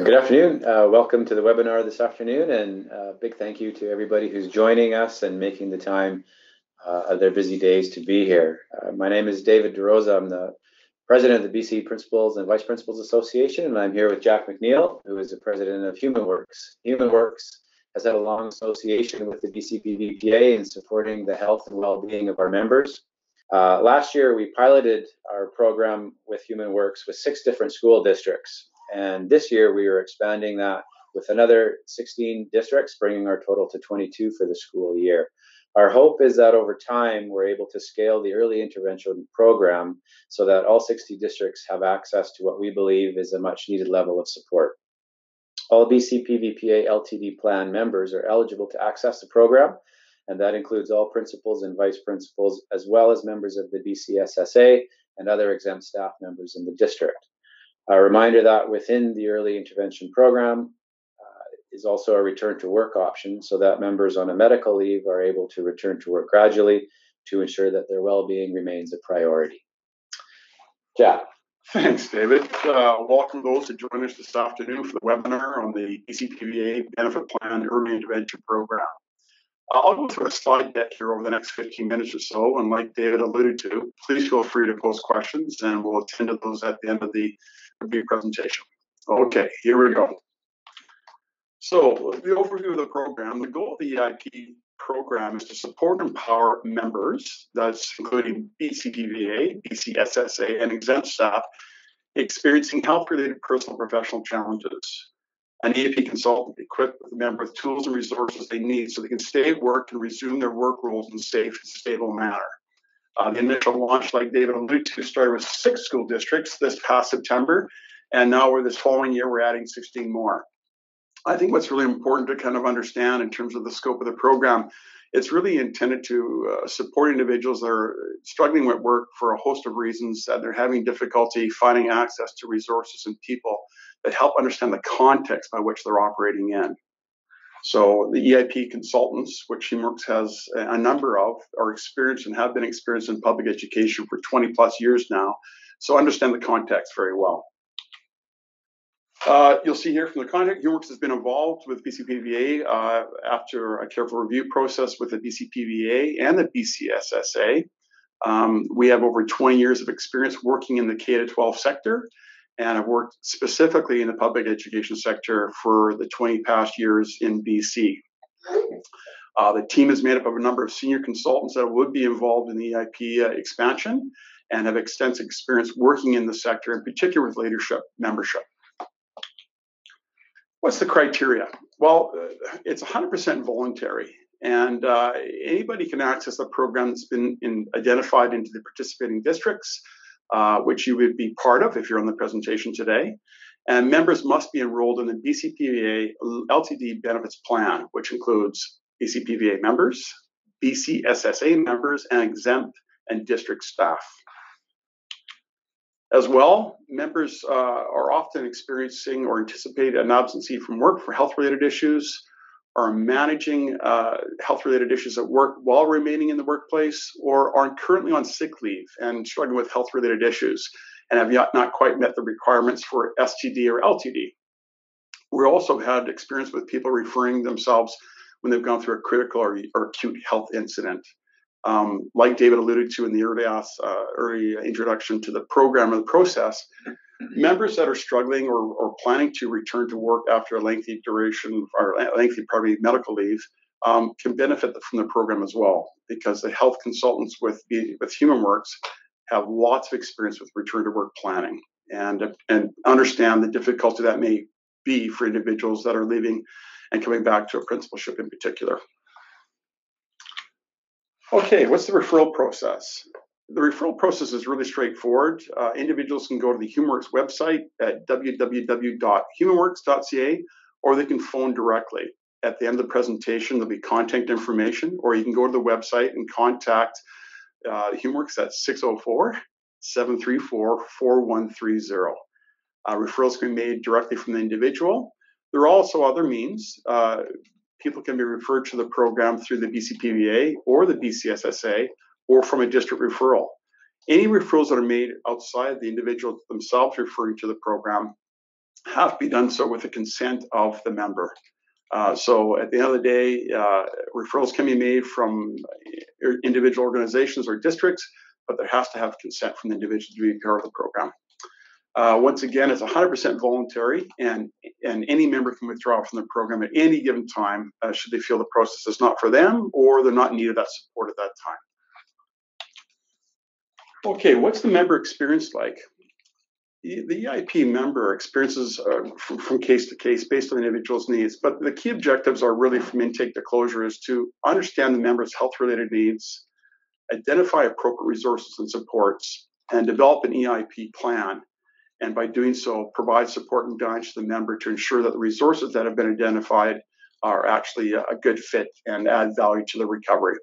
Good afternoon. Welcome to the webinar this afternoon, and big thank you to everybody who's joining us and making the time of their busy days to be here. My name is David DeRosa. I'm the president of the BC Principals and Vice Principals Association, and I'm here with Jack MacNeill, who is the president of HumanWorks. HumanWorks has had a long association with the BCPVPA in supporting the health and well-being of our members. Last year, we piloted our program with HumanWorks with 6 different school districts. And this year we are expanding that with another 16 districts, bringing our total to 22 for the school year. Our hope is that over time, we're able to scale the early intervention program so that all 60 districts have access to what we believe is a much needed level of support. All BCPVPA LTD plan members are eligible to access the program, and that includes all principals and vice principals, as well as members of the BCSSA and other exempt staff members in the district. A reminder that within the early intervention program is also a return to work option, so that members on a medical leave are able to return to work gradually to ensure that their well-being remains a priority. Jack. Thanks, David. Welcome those to join us this afternoon for the webinar on the BCPVA Benefit Plan Early Intervention Program. I'll go through a slide deck here over the next 15 minutes or so, and like David alluded to, please feel free to post questions and we'll attend to those at the end of the review presentation. Okay, here we go. So the overview of the program, the goal of the EIP program is to support and empower members, that's including BCPVA, BCSSA, and exempt staff experiencing health-related personal and professional challenges. An EAP consultant equipped with a member with tools and resources they need so they can stay at work and resume their work roles in a safe and stable manner. The initial launch, like David alluded to, started with 6 school districts this past September, and now this following year we're adding 16 more. I think what's really important to kind of understand in terms of the scope of the program, it's really intended to support individuals that are struggling with work for a host of reasons, that they're having difficulty finding access to resources and people that help understand the context by which they're operating in. So the EIP consultants, which HumanWorks has a number of, are experienced and have been experienced in public education for 20 plus years now, so understand the context very well. You'll see here from the context, HumanWorks has been involved with BCPVA after a careful review process with the BCPVA and the BCSSA. We have over 20 years of experience working in the K-12 sector, and I've worked specifically in the public education sector for the 20 past years in BC. The team is made up of a number of senior consultants that would be involved in the EIP expansion and have extensive experience working in the sector, in particular with leadership membership. What's the criteria? Well, it's 100% voluntary, and anybody can access the program that's been identified into the participating districts, which you would be part of if you're on the presentation today. And members must be enrolled in the BCPVA LTD benefits plan, which includes BCPVA members, BCSSA members, and exempt and district staff. As well, members are often experiencing or anticipate an absentee from work for health-related issues, are managing health-related issues at work while remaining in the workplace, or are currently on sick leave and struggling with health-related issues and have not quite met the requirements for STD or LTD. We also had experience with people referring themselves when they've gone through a critical or acute health incident. Like David alluded to in the early introduction to the program or the process, members that are struggling or planning to return to work after a lengthy duration or lengthy medical leave can benefit from the program as well, because the health consultants with HumanWorks have lots of experience with return to work planning and understand the difficulty that may be for individuals that are leaving and coming back to a principalship in particular. Okay, what's the referral process? The referral process is really straightforward. Individuals can go to the HumanWorks website at www.humanworks.ca, or they can phone directly. At the end of the presentation, there'll be contact information, or you can go to the website and contact HumanWorks at 604-734-4130. Referrals can be made directly from the individual. There are also other means. People can be referred to the program through the BCPVA or the BCSSA or from a district referral. Any referrals that are made outside the individuals themselves referring to the program have to be done so with the consent of the member. So at the end of the day, referrals can be made from individual organizations or districts, but there has to have consent from the individual to be part of the program. Once again, it's 100% voluntary, and any member can withdraw from the program at any given time should they feel the process is not for them or they're not needed that support at that time. Okay, what's the member experience like? The EIP member experiences from case to case based on the individual's needs, but the key objectives are really from intake to closure is to understand the member's health-related needs, identify appropriate resources and supports, and develop an EIP plan. And by doing so, provide support and guidance to the member to ensure that the resources that have been identified are actually a good fit and add value to the recovery.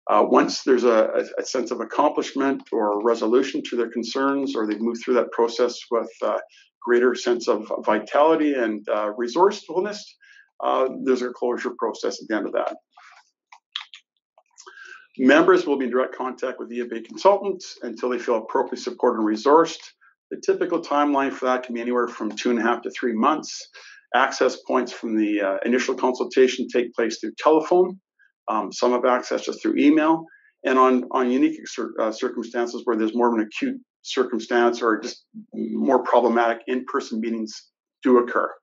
Once there's a sense of accomplishment or resolution to their concerns, or they've moved through that process with a greater sense of vitality and resourcefulness, there's a closure process at the end of that. Members will be in direct contact with the EIP consultants until they feel appropriately supported and resourced. The typical timeline for that can be anywhere from 2.5 to 3 months. Access points from the initial consultation take place through telephone. Some have access just through email. And on unique circumstances where there's more of an acute circumstance or just more problematic, in-person meetings do occur.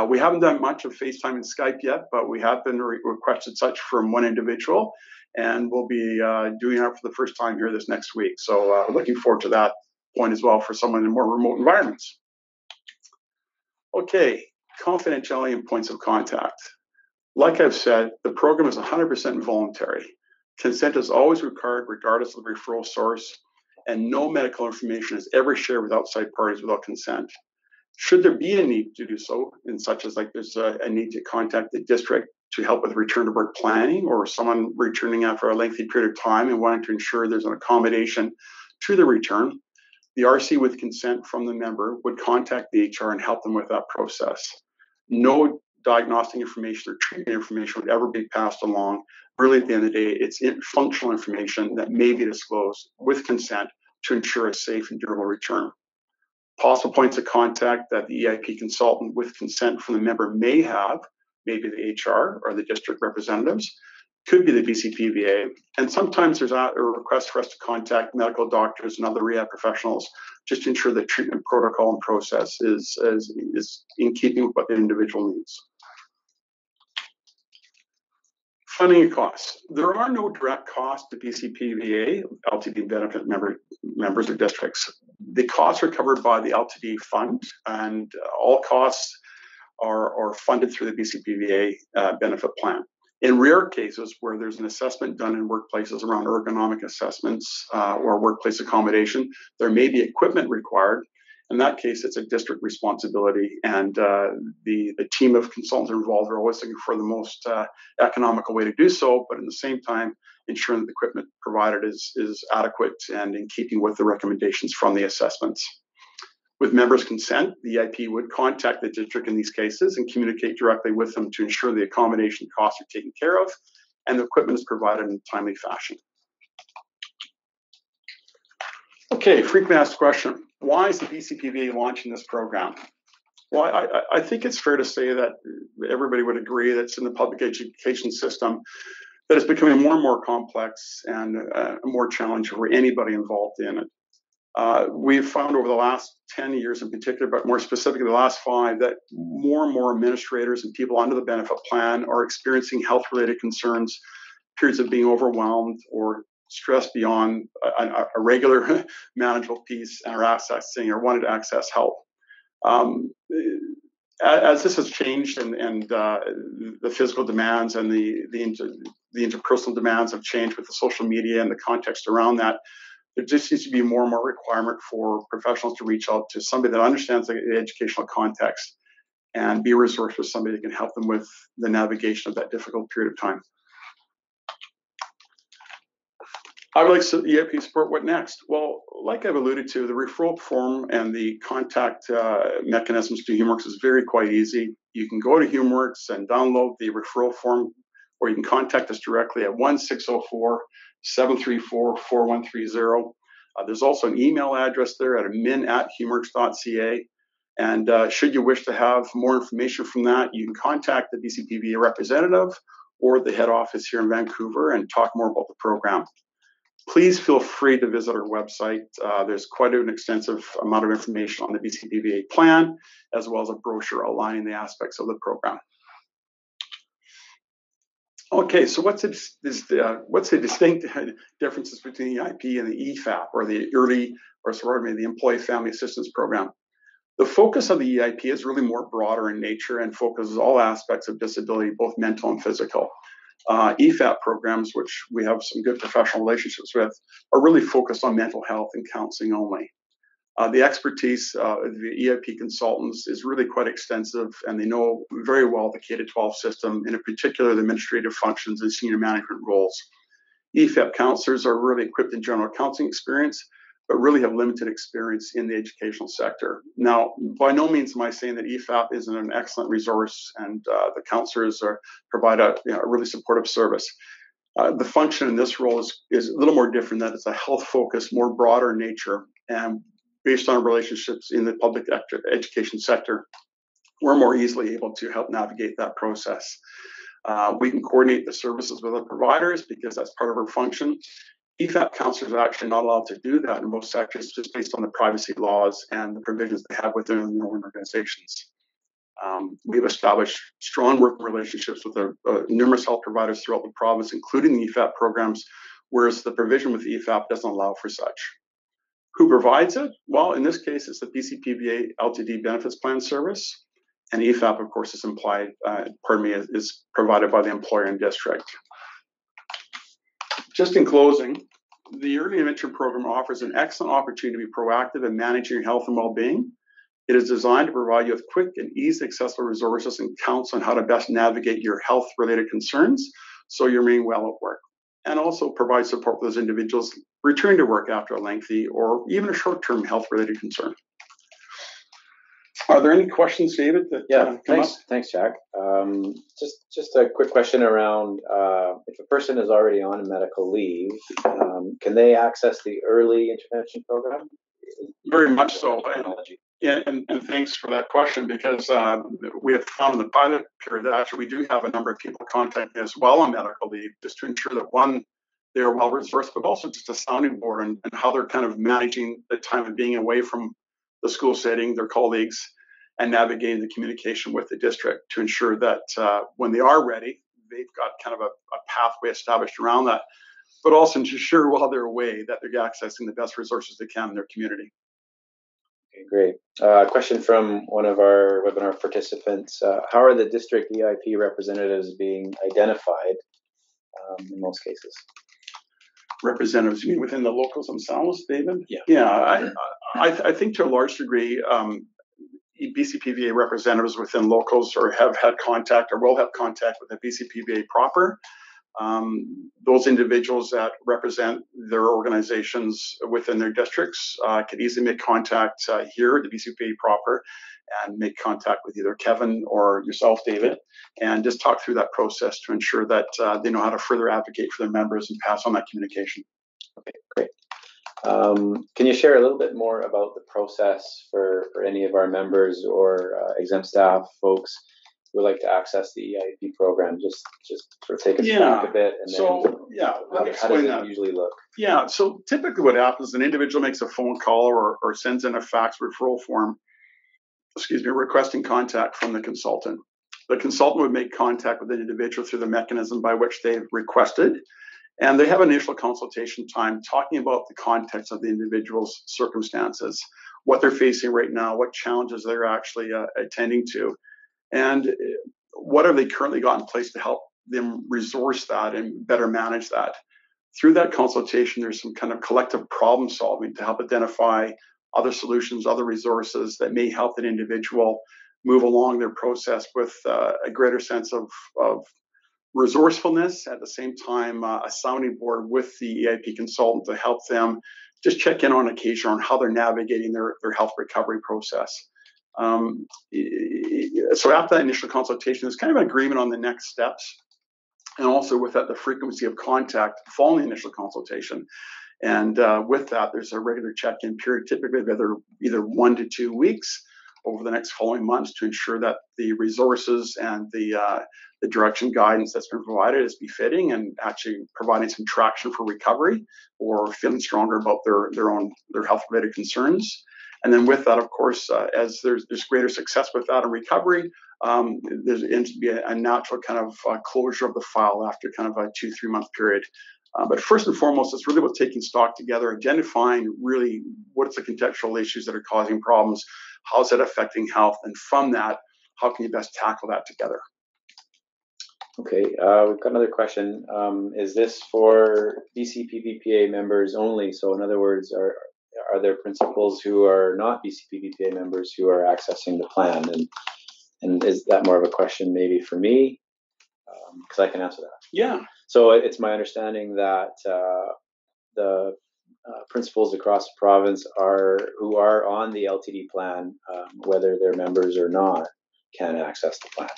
We haven't done much of FaceTime and Skype yet, but we have been requested such from one individual, and we'll be doing that for the first time here this next week. So looking forward to that point as well for someone in more remote environments. Okay, confidentiality and points of contact. Like I've said, the program is 100% voluntary. Consent is always required regardless of the referral source, and no medical information is ever shared with outside parties without consent. Should there be a need to do so, in such as like there's a need to contact the district to help with return to work planning, or someone returning after a lengthy period of time and wanting to ensure there's an accommodation to the return, the RC with consent from the member would contact the HR and help them with that process. No diagnostic information or treatment information would ever be passed along. Really, at the end of the day, it's functional information that may be disclosed with consent to ensure a safe and durable return. Possible points of contact that the EIP consultant with consent from the member may have, maybe the HR or the district representatives, could be the BCPVPA, and sometimes there's a request for us to contact medical doctors and other rehab professionals just to ensure the treatment protocol and process is in keeping with what the individual needs. Funding and costs. There are no direct costs to BCPVPA, LTD benefit members or districts. The costs are covered by the LTD fund, and all costs are funded through the BCPVPA benefit plan. In rare cases where there's an assessment done in workplaces around ergonomic assessments or workplace accommodation, there may be equipment required. In that case, it's a district responsibility, and the team of consultants involved are always looking for the most economical way to do so, but at the same time, ensuring that the equipment provided is adequate and in keeping with the recommendations from the assessments. With members' consent, the EIP would contact the district in these cases and communicate directly with them to ensure the accommodation costs are taken care of and the equipment is provided in a timely fashion. Okay, frequently asked question. Why is the BCPVPA launching this program? Well, I think it's fair to say that everybody would agree that it's in the public education system that it's becoming more and more complex and more challenging for anybody involved in it. We've found over the last 10 years in particular, but more specifically the last 5, that more and more administrators and people under the benefit plan are experiencing health-related concerns, periods of being overwhelmed or stressed beyond a regular manageable piece, and are accessing or wanted to access help. As this has changed and the physical demands and the interpersonal demands have changed with the social media and the context around that, there just seems to be more and more requirement for professionals to reach out to somebody that understands the educational context and be a resource for somebody that can help them with the navigation of that difficult period of time. I would like to EIP support. What next? Well, like I've alluded to, the referral form and the contact mechanisms to humanworks is quite easy. You can go to humanworks and download the referral form, or you can contact us directly at 1-604-734-4130. There's also an email address there at admin@humanworks.ca. And should you wish to have more information from that, you can contact the BCPVPA representative or the head office here in Vancouver and talk more about the program. Please feel free to visit our website. There's quite an extensive amount of information on the BCPVPA plan, as well as a brochure outlining the aspects of the program. Okay, so what's the distinct differences between the EIP and the EFAP, or the the Employee Family Assistance Program? The focus of the EIP is really more broader in nature and focuses all aspects of disability, both mental and physical. EFAP programs, which we have some good professional relationships with, are really focused on mental health and counseling only. The expertise of the EIP consultants is really quite extensive, and they know very well the K-12 system, and in particular the administrative functions and senior management roles. EFAP counselors are really equipped in general counseling experience, but really have limited experience in the educational sector. Now, by no means am I saying that EFAP isn't an excellent resource, and the counselors provide a really supportive service. The function in this role is a little more different, that it's a health focus, more broader in nature, and based on relationships in the public education sector, we're more easily able to help navigate that process. We can coordinate the services with our providers because that's part of our function. EFAP counselors are actually not allowed to do that in most sectors, just based on the privacy laws and the provisions they have within their own organizations. We've established strong working relationships with numerous health providers throughout the province, including the EFAP programs, whereas the provision with EFAP doesn't allow for such. Who provides it? Well, in this case, it's the BCPVPA LTD Benefits Plan Service, and EFAP, of course, is is provided by the employer and district. Just in closing, the Early Intervention Program offers an excellent opportunity to be proactive in managing your health and well-being. It is designed to provide you with quick and easily accessible resources and counsel on how to best navigate your health-related concerns so you remain well at work, and also provide support for those individuals returning to work after a lengthy or even a short-term health-related concern. Are there any questions, David? Thanks, Jack. Just a quick question around if a person is already on a medical leave, can they access the early intervention program? Very much so. And thanks for that question, because we have found in the pilot period that actually we do have a number of people contacting us while on medical leave, just to ensure that, one, they are well resourced, but also just a sounding board and how they're kind of managing the time of being away from the school setting, their colleagues, and navigating the communication with the district to ensure that when they are ready, they've got kind of a pathway established around that, but also to ensure while they're away that they're accessing the best resources they can in their community. Okay, great. Question from one of our webinar participants. How are the district EIP representatives being identified in most cases? Representatives, you mean within the locals themselves, David? Yeah. Yeah, I think to a large degree, BCPVPA representatives within locals have had contact or will have contact with the BCPVPA proper. Those individuals that represent their organizations within their districts can easily make contact here at the BCPVPA proper and make contact with either Kevin or yourself, David, and just talk through that process to ensure that they know how to further advocate for their members and pass on that communication. Okay, great. Can you share a little bit more about the process for any of our members or exempt staff folks who would like to access the EIP program? Just sort of take us back a bit, and let me explain how does that. it usually look? Yeah, so typically what happens, an individual makes a phone call or sends in a fax referral form, requesting contact from the consultant. The consultant would make contact with the individual through the mechanism by which they've requested, and they have initial consultation time talking about the context of the individual's circumstances, what they're facing right now, what challenges they're actually attending to, and what have they currently got in place to help them resource that and better manage that. Through that consultation, there's some kind of collective problem solving to help identify other solutions, other resources that may help an individual move along their process with a greater sense of resourcefulness, at the same time a sounding board with the EIP consultant to help them just check in on occasion on how they're navigating their health recovery process. So after that initial consultation, there's kind of an agreement on the next steps, and also with that, the frequency of contact following the initial consultation. And with that, there's a regular check-in period, typically of either 1 to 2 weeks, over the next following months to ensure that the resources and the direction guidance that's been provided is befitting and actually providing some traction for recovery or feeling stronger about their health related concerns. And then with that, of course, as there's greater success with that in recovery, there's going to be a natural kind of closure of the file after kind of a 2-3 month period. But first and foremost, it's really about taking stock together, identifying really what's the contextual issues that are causing problems, how is that affecting health, and from that, how can you best tackle that together? Okay, we've got another question. Is this for BCPVPA members only? So in other words, are there principals who are not BCPVPA members who are accessing the plan? And is that more of a question maybe for me? Because I can answer that. Yeah. So it's my understanding that the principals across the province who are on the LTD plan, whether they're members or not, can access the plan.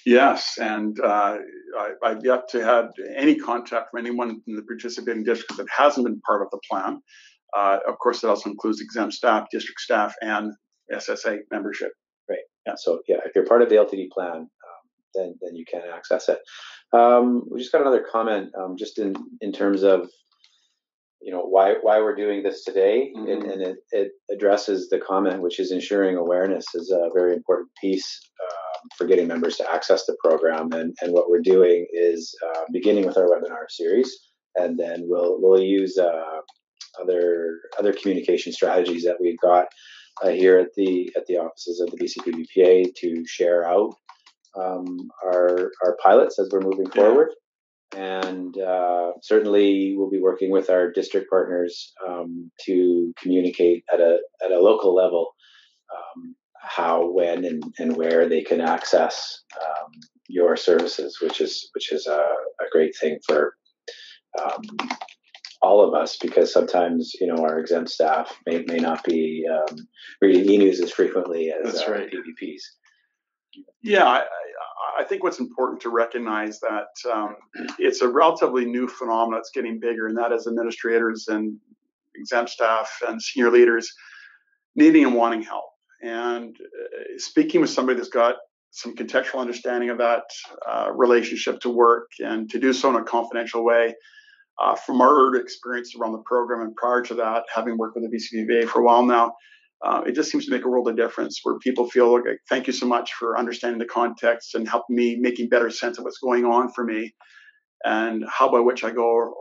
Yes, and I've yet to have any contact from anyone in the participating district that hasn't been part of the plan. Of course, that also includes exempt staff, district staff, and SSA membership. Right. Yeah. So yeah, if you're part of the LTD plan, then you can access it. We just got another comment, just in terms of why we're doing this today, and it addresses the comment, which is ensuring awareness is a very important piece for getting members to access the program. And what we're doing is beginning with our webinar series, and then we'll use other communication strategies that we've got here at the offices of the BCPVPA to share out our pilots as we're moving forward. And certainly we'll be working with our district partners to communicate at a local level how, when, and where they can access your services, which is a great thing for all of us, because sometimes our exempt staff may not be reading e-news as frequently as PVPs. Yeah, I think what's important to recognize that it's a relatively new phenomenon that's getting bigger, and that is administrators and exempt staff and senior leaders needing and wanting help. And speaking with somebody that's got some contextual understanding of that relationship to work, and to do so in a confidential way, from our experience around the program and prior to that, having worked with the BCPVPA for a while now, it just seems to make a world of difference, where people feel, okay, thank you so much for understanding the context and helping me making better sense of what's going on for me, and how by which I go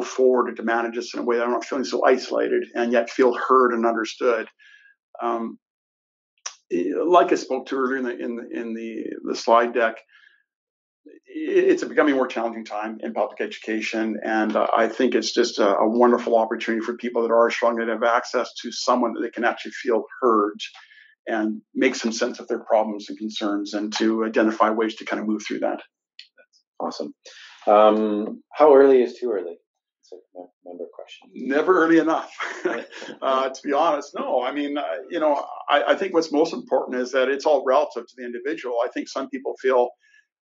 forward to manage this in a way that I'm not feeling so isolated and yet feel heard and understood. Like I spoke to earlier in the slide deck, it's becoming a more challenging time in public education, and I think it's just a wonderful opportunity for people that are struggling to have access to someone that they can actually feel heard and make some sense of their problems and concerns, and to identify ways to kind of move through that. That's awesome. How early is too early? It's a member question. Never early enough, to be honest. No, I mean, I think what's most important is that it's all relative to the individual. I think some people feel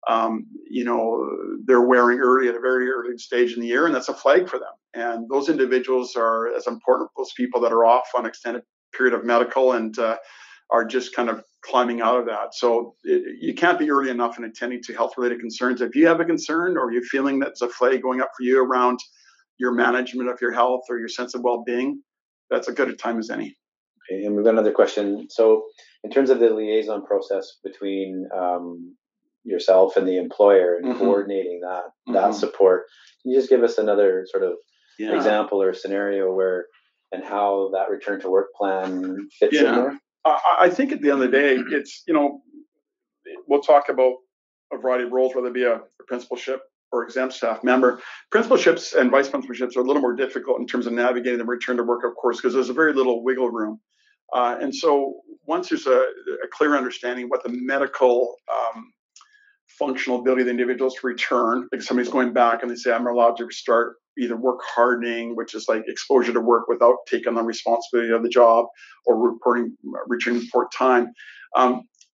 they're wearing early at a very early stage in the year, and that's a flag for them. And those individuals are as important as those people that are off on an extended period of medical and are just kind of climbing out of that. So you can't be early enough in attending to health-related concerns. If you have a concern, or you're feeling that there's a flag going up for you around your management of your health or your sense of well-being, that's as good a time as any. Okay, and we've got another question. So in terms of the liaison process between yourself and the employer and coordinating that support, can you just give us another sort of example or scenario where and how that return to work plan fits in there? I think at the end of the day, it's, we'll talk about a variety of roles, whether it be a principalship or exempt staff member. Principalships and vice principalships are a little more difficult in terms of navigating the return to work, of course, because there's a very little wiggle room. And so once there's a clear understanding what the medical functional ability of the individuals to return, like somebody's going back and they say, I'm allowed to start either work hardening, which is like exposure to work without taking the responsibility of the job, or returning report time.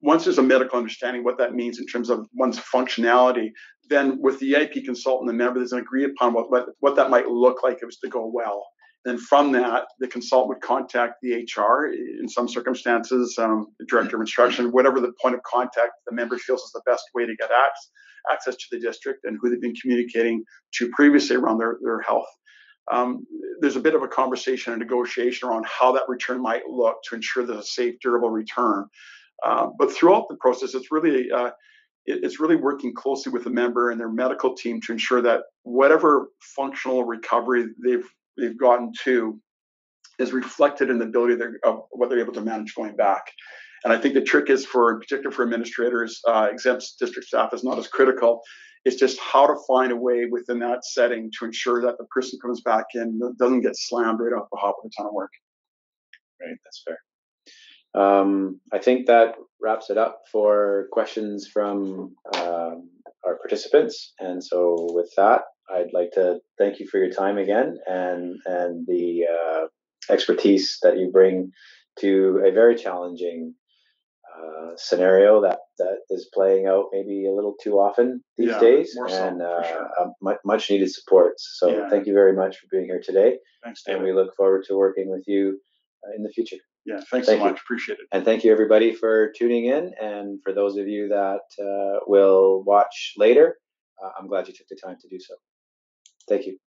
Once there's a medical understanding what that means in terms of one's functionality, then with the EIP consultant and the member, there's an agree upon what that might look like if it was to go well. And from that, the consultant would contact the HR, in some circumstances, the director of instruction, whatever the point of contact the member feels is the best way to get access to the district and who they've been communicating to previously around their health. There's a bit of a conversation and negotiation around how that return might look to ensure there's a safe, durable return. But throughout the process, it's really working closely with the member and their medical team to ensure that whatever functional recovery they've gotten to is reflected in the ability of what they're able to manage going back. And I think the trick is, in particular for administrators, exempt district staff is not as critical. It's just how to find a way within that setting to ensure that the person comes back in doesn't get slammed right off the hop with a ton of work. Right, that's fair. I think that wraps it up for questions from our participants. And so with that, I'd like to thank you for your time again and the expertise that you bring to a very challenging scenario that is playing out maybe a little too often these days, and much needed support. So thank you very much for being here today. Thanks, David. And we look forward to working with you in the future. Yeah, thanks so much. Appreciate it. And thank you everybody for tuning in. And for those of you that will watch later, I'm glad you took the time to do so. Thank you.